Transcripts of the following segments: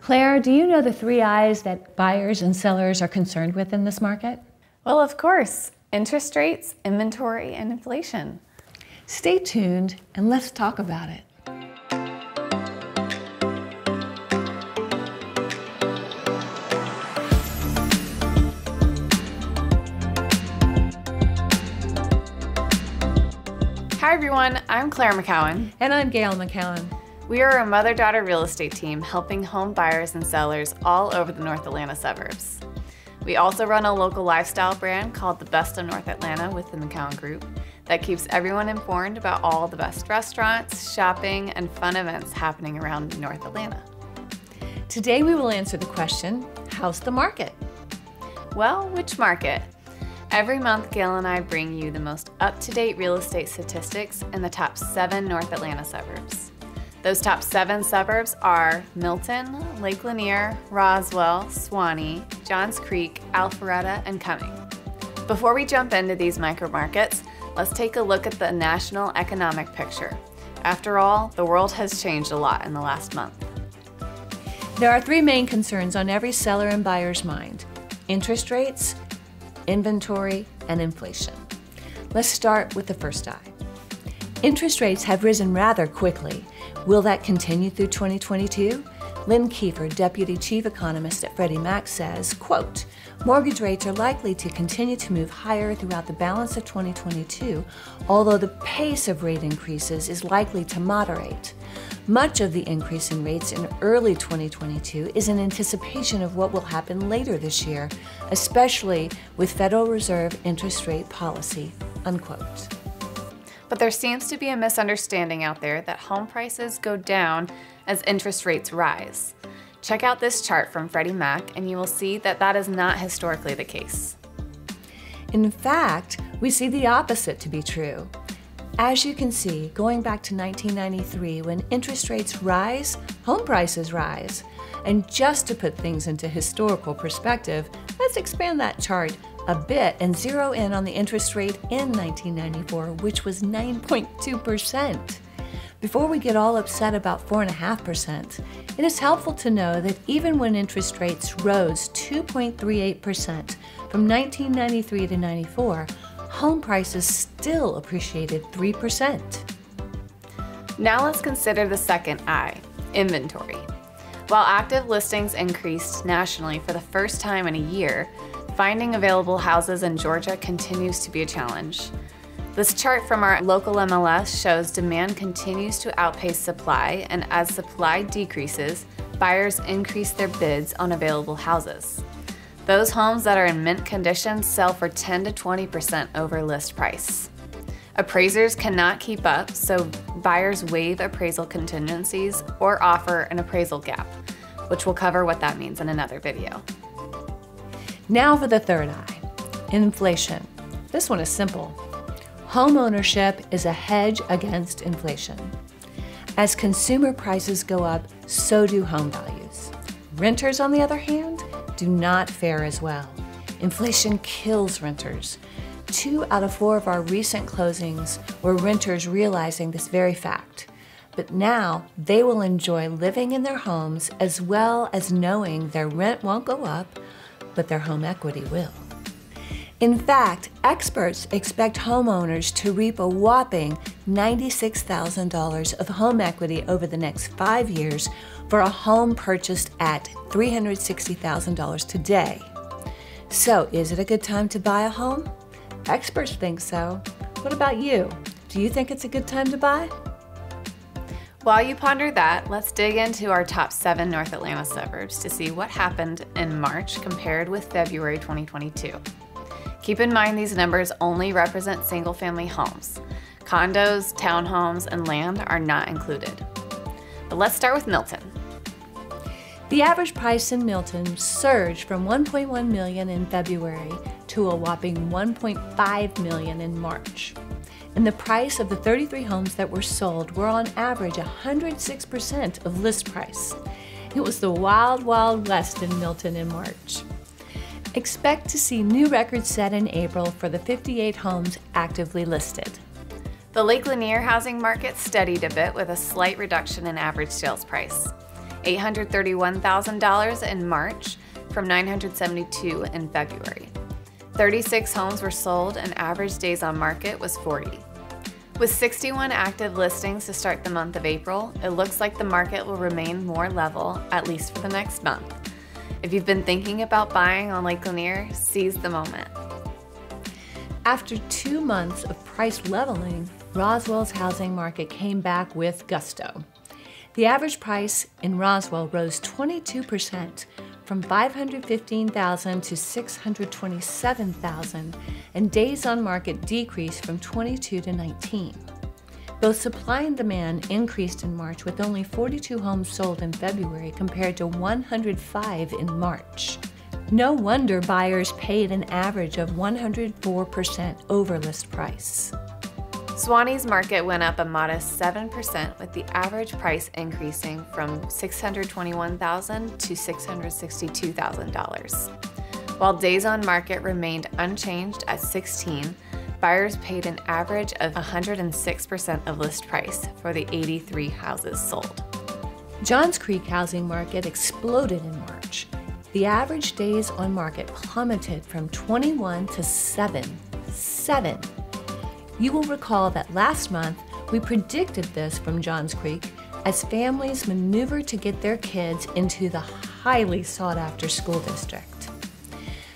Claire, do you know the three I's that buyers and sellers are concerned with in this market? Well, of course, interest rates, inventory, and inflation. Stay tuned and let's talk about it. Hi everyone, I'm Claire McCown. And I'm Gail McCown. We are a mother-daughter real estate team helping home buyers and sellers all over the North Atlanta suburbs. We also run a local lifestyle brand called The Best of North Atlanta with the McCown Group that keeps everyone informed about all the best restaurants, shopping, and fun events happening around North Atlanta. Today we will answer the question, how's the market? Well, which market? Every month, Gail and I bring you the most up-to-date real estate statistics in the top 7 North Atlanta suburbs. Those top 7 suburbs are Milton, Lake Lanier, Roswell, Suwanee, Johns Creek, Alpharetta, and Cumming. Before we jump into these micro-markets, let's take a look at the national economic picture. After all, the world has changed a lot in the last month. There are 3 main concerns on every seller and buyer's mind: interest rates, inventory, and inflation. Let's start with the first I. Interest rates have risen rather quickly. Will that continue through 2022? Lynn Kiefer, Deputy Chief Economist at Freddie Mac, says, quote, "Mortgage rates are likely to continue to move higher throughout the balance of 2022, although the pace of rate increases is likely to moderate. Much of the increase in rates in early 2022 is in anticipation of what will happen later this year, especially with Federal Reserve interest rate policy," unquote. But there seems to be a misunderstanding out there that home prices go down as interest rates rise. Check out this chart from Freddie Mac and you will see that that is not historically the case. In fact, we see the opposite to be true. As you can see, going back to 1993, when interest rates rise, home prices rise. And just to put things into historical perspective, let's expand that chart a bit and zero in on the interest rate in 1994, which was 9.2%. Before we get all upset about 4.5%, it is helpful to know that even when interest rates rose 2.38% from 1993 to 94, home prices still appreciated 3%. Now let's consider the second I, inventory. While active listings increased nationally for the first time in a year, finding available houses in Georgia continues to be a challenge. This chart from our local MLS shows demand continues to outpace supply, and as supply decreases, buyers increase their bids on available houses. Those homes that are in mint condition sell for 10 to 20% over list price. Appraisers cannot keep up, so buyers waive appraisal contingencies or offer an appraisal gap, which we'll cover what that means in another video. Now for the third I, inflation. This one is simple. Home ownership is a hedge against inflation. As consumer prices go up, so do home values. Renters, on the other hand, do not fare as well. Inflation kills renters. 2 out of 4 of our recent closings were renters realizing this very fact. But now they will enjoy living in their homes as well as knowing their rent won't go up, but their home equity will. In fact, experts expect homeowners to reap a whopping $96,000 of home equity over the next 5 years for a home purchased at $360,000 today. So, is it a good time to buy a home? Experts think so. What about you? Do you think it's a good time to buy? While you ponder that, let's dig into our top 7 North Atlanta suburbs to see what happened in March compared with February 2022. Keep in mind these numbers only represent single-family homes. Condos, townhomes, and land are not included. But let's start with Milton. The average price in Milton surged from $1.1 million in February to a whopping $1.5 million in March. And the price of the 33 homes that were sold were on average 106% of list price. It was the wild, wild west in Milton in March. Expect to see new records set in April for the 58 homes actively listed. The Lake Lanier housing market steadied a bit with a slight reduction in average sales price. $831,000 in March from $972,000 in February. 36 homes were sold and average days on market was 40. With 61 active listings to start the month of April, it looks like the market will remain more level, at least for the next month. If you've been thinking about buying on Lake Lanier, seize the moment. After 2 months of price leveling, Roswell's housing market came back with gusto. The average price in Roswell rose 22%, from $515,000 to $627,000, and days on market decreased from 22 to 19. Both supply and demand increased in March, with only 42 homes sold in February compared to 105 in March. No wonder buyers paid an average of 104% over list price. Suwanee's market went up a modest 7%, with the average price increasing from $621,000 to $662,000. While days on market remained unchanged at 16, buyers paid an average of 106% of list price for the 83 houses sold. Johns Creek housing market exploded in March. The average days on market plummeted from 21 to 7. You will recall that last month we predicted this from Johns Creek as families maneuvered to get their kids into the highly sought-after school district.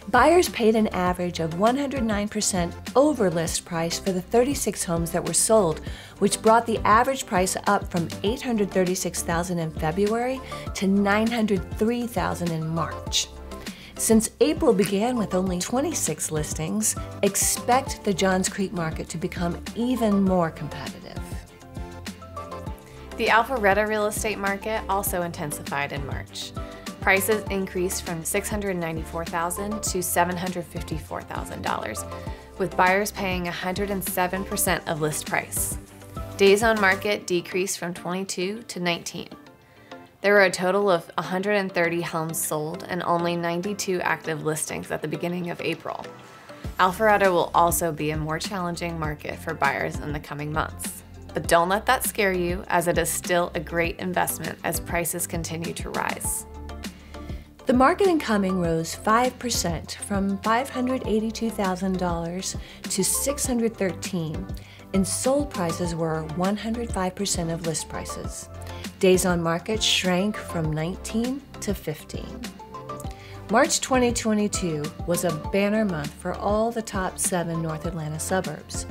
Buyers paid an average of 109% over list price for the 36 homes that were sold, which brought the average price up from $836,000 in February to $903,000 in March. Since April began with only 26 listings, expect the Johns Creek market to become even more competitive. The Alpharetta real estate market also intensified in March. Prices increased from $694,000 to $754,000, with buyers paying 107% of list price. Days on market decreased from 22 to 19. There were a total of 130 homes sold and only 92 active listings at the beginning of April. Alpharetta will also be a more challenging market for buyers in the coming months. But don't let that scare you, as it is still a great investment as prices continue to rise. The market in Cumming rose 5% from $582,000 to $613,000, and sold prices were 105% of list prices. Days on market shrank from 19 to 15. March 2022 was a banner month for all the top 7 North Atlanta suburbs.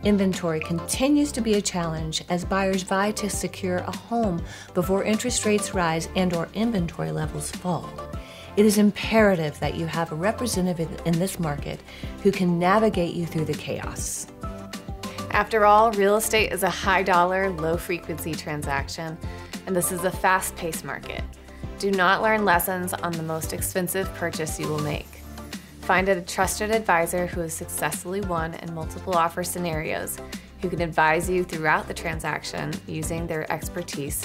Inventory continues to be a challenge as buyers vie to secure a home before interest rates rise and/or inventory levels fall. It is imperative that you have a representative in this market who can navigate you through the chaos. After all, real estate is a high-dollar, low-frequency transaction, and this is a fast-paced market. Do not learn lessons on the most expensive purchase you will make. Find a trusted advisor who has successfully won in multiple offer scenarios, who can advise you throughout the transaction using their expertise,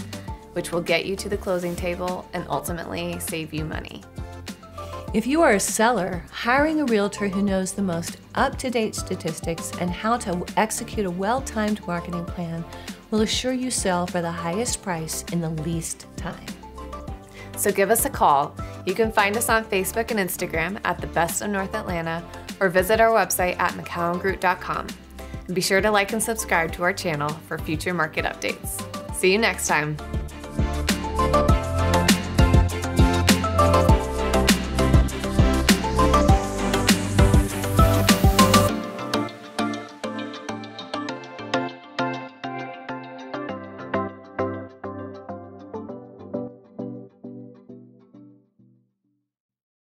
which will get you to the closing table and ultimately save you money. If you are a seller, hiring a realtor who knows the most up-to-date statistics and how to execute a well-timed marketing plan will assure you sell for the highest price in the least time. So give us a call. You can find us on Facebook and Instagram at The Best of North Atlanta, or visit our website at McCownGroup.com. And be sure to like and subscribe to our channel for future market updates. See you next time.